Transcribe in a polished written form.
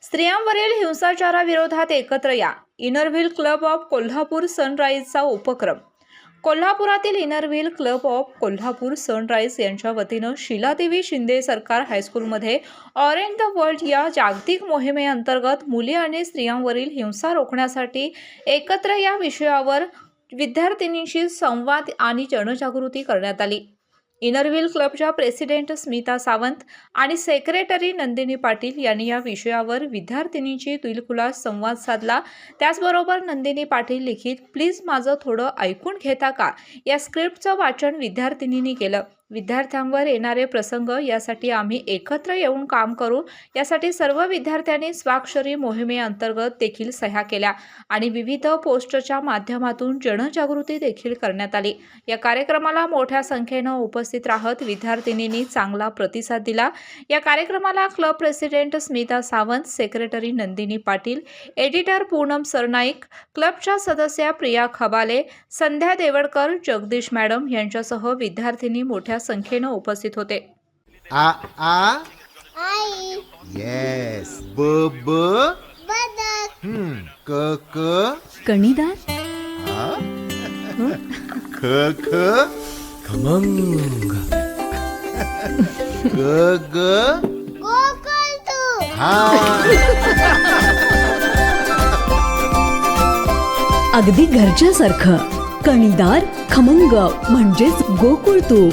स्त्रियांवरील हिंसाचाराविरोधात एकत्र या. Inner Wheel club of Kolhapur सनराईजचा उपक्रम. कोल्हापुरातील Inner Wheel club of Kolhapur sunrise यांच्या वतीनं शिलादेवी शिंदे सरकार हायस्कूलमध्ये ऑरेंज द वर्ल्ड या जागतिक मोहिमेअंतर्गत मुली आणि स्त्रियांवरील हिंसा रोखण्यासाठी एकत्र या विषयावर विद्यार्थिनींशी संवाद आणि जनजागृती करण्यात आली. इनरव्हील क्लबच्या प्रेसिडेंट स्मिता सावंत आणि सेक्रेटरी नंदिनी पाटील यांनी या विषयावर विद्यार्थिनींची दिलखुलास संवाद साधला. त्याचबरोबर नंदिनी पाटील लिखित प्लीज माझं थोडं ऐकून घेता का या स्क्रिप्टचं वाचन विद्यार्थिनींनी केलं. विद्यार्थ्यांवर येणारे प्रसंग यासाठी आम्ही एकत्र येऊन काम करू यासाठी सर्व विद्यार्थ्यांनी स्वाक्षरी मोहिमेअंतर्गत देखील सह्या केल्या आणि विविध पोस्टरच्या माध्यमातून जनजागृती देखील करण्यात आली. या कार्यक्रमाला मोठ्या संख्येनं उपस्थित राहत विद्यार्थिनींनी चांगला प्रतिसाद दिला. या कार्यक्रमाला club president Smita Sawant, secretary Nandini Patil, editor Poonam Sarnaik, क्लबच्या सदस्या प्रिया खबाले, संध्या देवडकर, जगदीश मॅडम यांच्यासह विद्यार्थिनी मोठ्या संख्येने उपस्थित होते. आ आ आई येस ब ब बदक क क कणीदार, आ ख ख खमंग, ग ग गोकुळ तू हा अगदी घरच्यासारखं. कणीदार, खमंग म्हणजेच गोकुळ तूप.